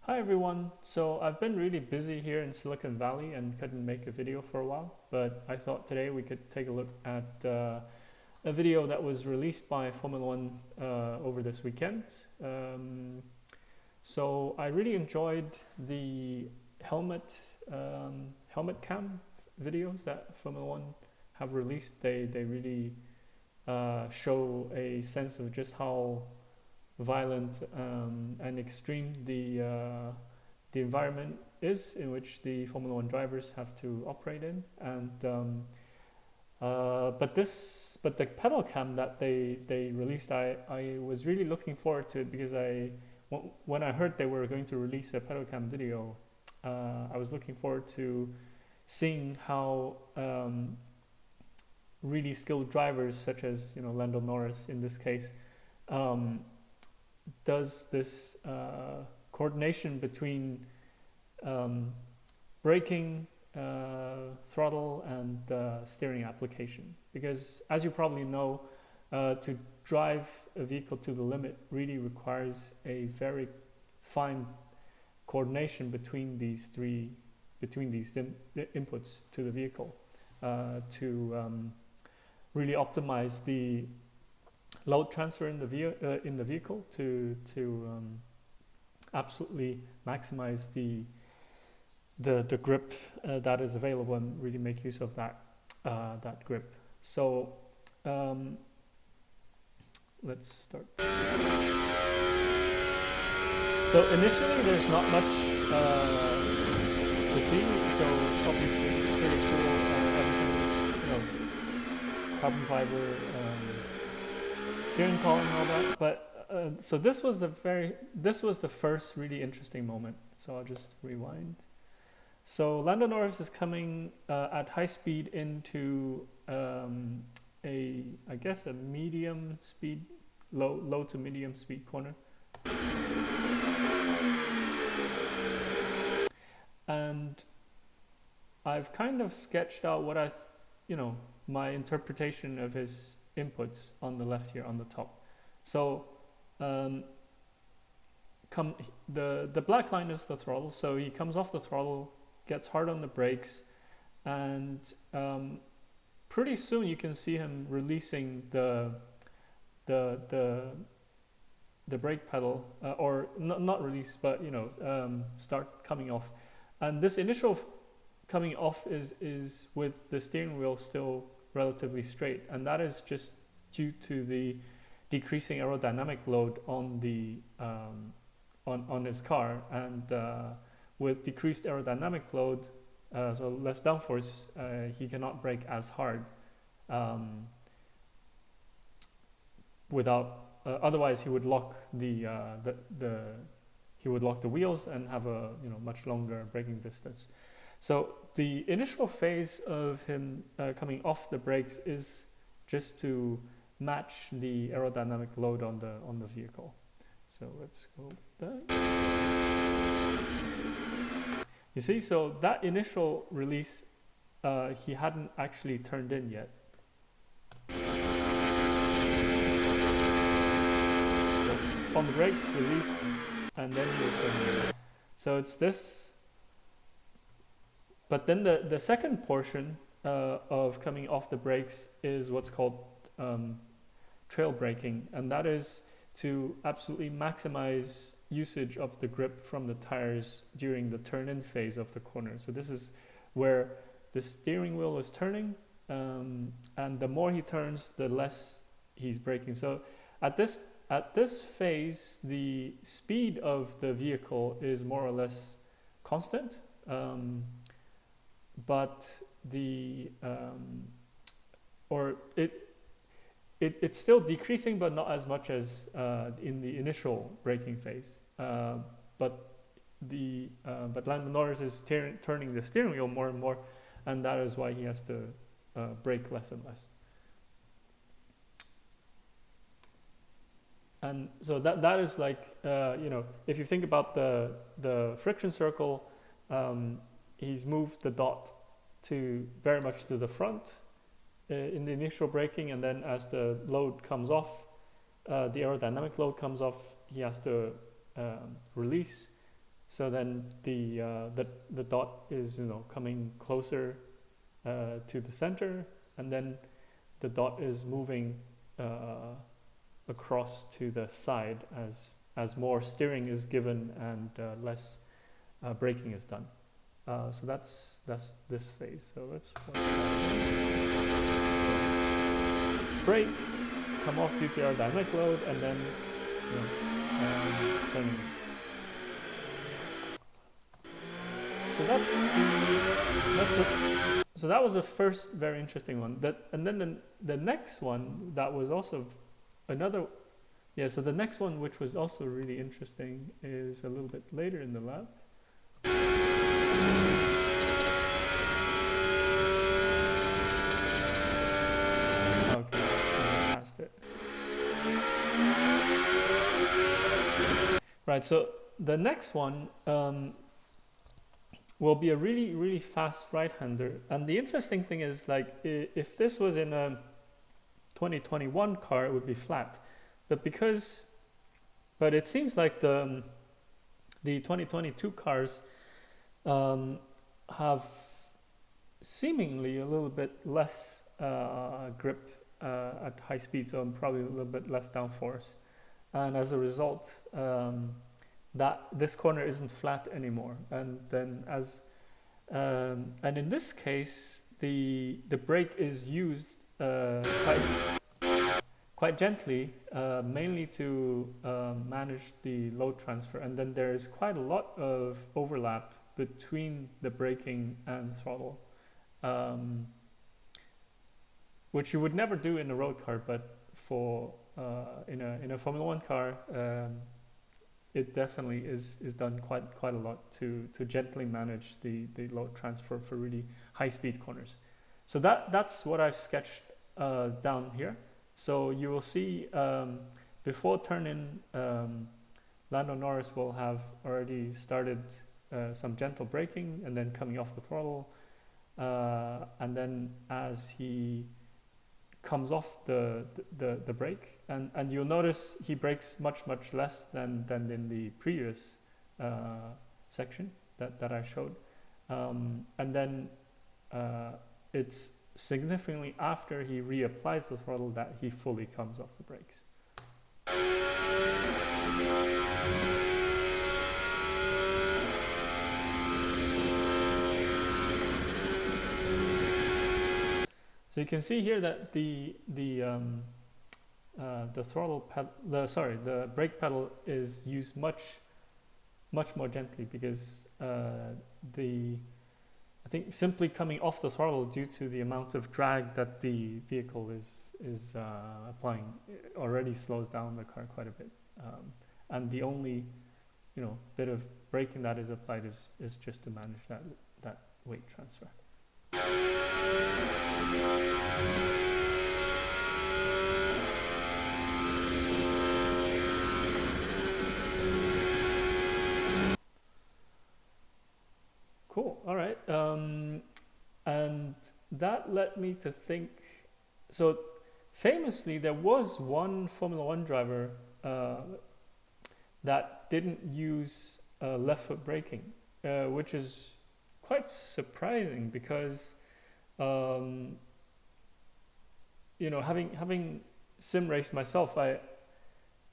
Hi everyone. So I've been really busy here in Silicon Valley and couldn't make a video for a while, but I thought today we could take a look at a video that was released by Formula One over this weekend. So I really enjoyed the helmet cam videos that Formula One have released. They really show a sense of just how violent and extreme the environment is in which the Formula One drivers have to operate in, and but the pedal cam that they released, I was really looking forward to it because when I heard they were going to release a pedal cam video, I was looking forward to seeing how really skilled drivers such as Lando Norris in this case does this coordination between braking, throttle, and steering application. Because as you probably know, to drive a vehicle to the limit really requires a very fine coordination between these inputs to the vehicle to really optimize the load transfer in the vehicle to absolutely maximize the grip that is available and really make use of that grip. So let's start. So initially there's not much to see. So obviously it's pretty cool. Everything, carbon fiber. Steering column and all that, but so this was the first really interesting moment. So I'll just rewind. So Lando Norris is coming at high speed into I guess a medium speed, low to medium speed corner, and I've kind of sketched out what my interpretation of his inputs on the left here on the top. So the black line is the throttle. So he comes off the throttle, gets hard on the brakes, and pretty soon you can see him releasing the brake pedal, or not release, but start coming off. And this initial coming off is with the steering wheel still relatively straight, and that is just due to the decreasing aerodynamic load on the on his car, and with decreased aerodynamic load, so less downforce, he cannot brake as hard without otherwise he would lock the wheels and have a much longer braking distance. So the initial phase of him coming off the brakes is just to match the aerodynamic load on the vehicle. So let's go back. You see, so that initial release, he hadn't actually turned in yet. So on the brakes, release, and then he was turning in. So it's this. But then the second portion of coming off the brakes is what's called trail braking, and that is to absolutely maximize usage of the grip from the tires during the turn-in phase of the corner. So this is where the steering wheel is turning, and the more he turns, the less he's braking. So at this phase, the speed of the vehicle is more or less constant. But it's still decreasing, but not as much as in the initial braking phase. But Lando Norris is turning the steering wheel more and more, and that is why he has to brake less and less. And so that is like if you think about the friction circle. He's moved the dot to very much to the front in the initial braking, and then as the load comes off, the aerodynamic load comes off, he has to release So then the dot is coming closer to the center, and then the dot is moving across to the side as more steering is given and less braking is done. So that's this phase. So let's brake, come off due to aerodynamic load, and then turning. So that was the first very interesting one. And then the next one that was also another. Yeah, so the next one, which was also really interesting, is a little bit later in the lab. Okay, I passed it. Right, so the next one will be a really, really fast right-hander. And the interesting thing is, like, if this was in a 2021 car, it would be flat. But it seems like the 2022 cars have seemingly a little bit less grip at high speed, so probably a little bit less downforce. And as a result, that this corner isn't flat anymore. And then and in this case, the brake is used quite gently, mainly to manage the load transfer. And then there is quite a lot of overlap between the braking and throttle, which you would never do in a road car, but for in a Formula One car, it definitely is done quite a lot to gently manage the load transfer for really high speed corners. So that's what I've sketched down here. So you will see before turn-in, Lando Norris will have already started some gentle braking and then coming off the throttle, and then as he comes off the brake, and you'll notice he brakes much less than in the previous section that I showed, and then it's significantly after he reapplies the throttle that he fully comes off the brakes. So you can see here that the throttle pedal, the brake pedal is used much more gently, because I think simply coming off the throttle due to the amount of drag that the vehicle is applying already slows down the car quite a bit, and the only bit of braking that is applied is just to manage that weight transfer. Cool. All right. And that led me to think. So, famously, there was one Formula One driver that didn't use left foot braking, which is quite surprising because, having sim raced myself,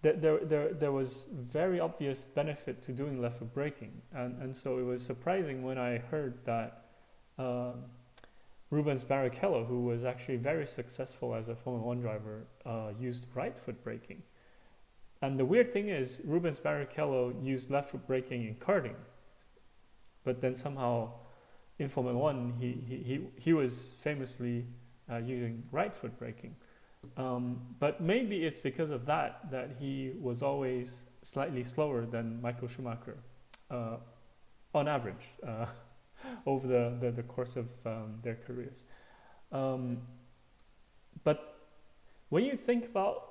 there was very obvious benefit to doing left foot braking, and so it was surprising when I heard that Rubens Barrichello, who was actually very successful as a Formula One driver, used right foot braking. And the weird thing is, Rubens Barrichello used left foot braking in karting, but then somehow in Formula One he was famously using right foot braking. But maybe it's because of that he was always slightly slower than Michael Schumacher on average over the course of their careers. But when you think about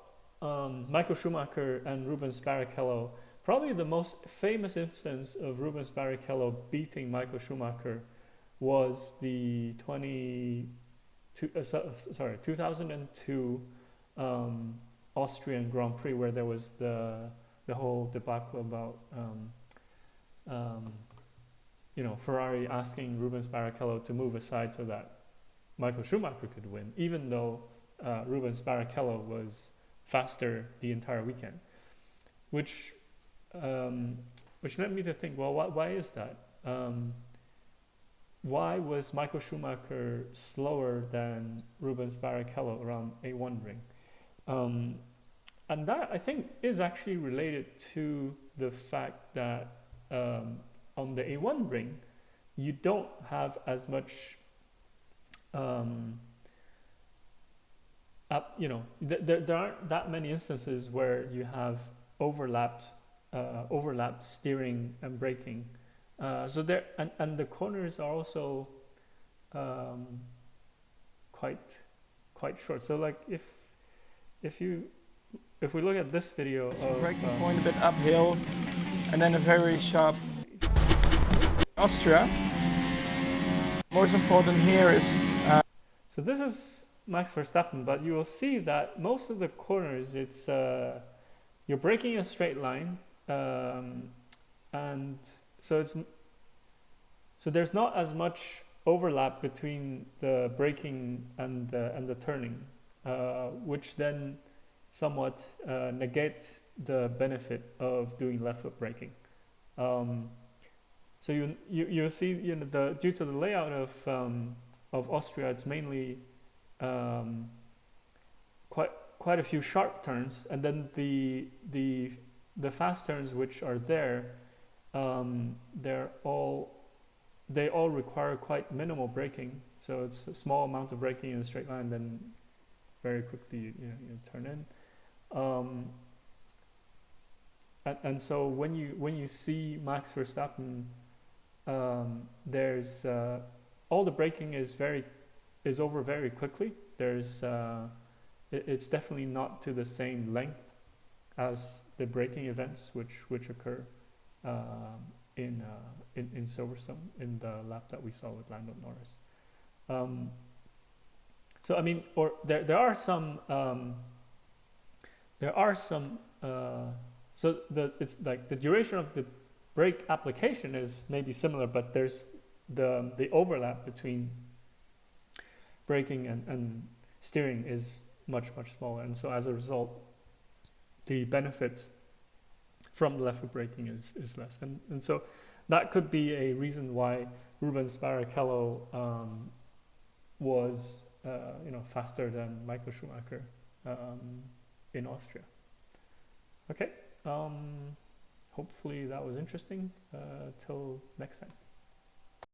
Michael Schumacher and Rubens Barrichello, probably the most famous instance of Rubens Barrichello beating Michael Schumacher was the 2002 Austrian Grand Prix, where there was the whole debacle about Ferrari asking Rubens Barrichello to move aside so that Michael Schumacher could win, even though Rubens Barrichello was faster the entire weekend, which led me to think, well, why is that? Why was Michael Schumacher slower than Rubens Barrichello around A1 ring? And that, I think, is actually related to the fact that on the A1 ring, you don't have as much, there aren't that many instances where you have overlapped steering and braking. So there, and the corners are also quite short. So like if we look at this video of braking point a bit uphill, and then a very sharp Austria. Most important here is so this is Max Verstappen, but you will see that most of the corners, it's you're braking a straight line, and so there's not as much overlap between the braking and the turning, which then somewhat negates the benefit of doing left foot braking. So you see, due to the layout of Austria, it's mainly quite a few sharp turns, and then the fast turns which are there, they all require quite minimal braking. So it's a small amount of braking in a straight line, then very quickly you turn in. And so when you see Max Verstappen, there's all the braking is over very quickly. There's it's definitely not to the same length as the braking events which occur in Silverstone in the lap that we saw with Lando Norris. So I mean, or there are some. So it's like the duration of the brake application is maybe similar, but there's the overlap between braking and steering is much smaller, and so as a result, the benefits from left foot braking is less, and so that could be a reason why Rubens Barrichello was faster than Michael Schumacher in Austria. Okay, hopefully that was interesting. Till next time.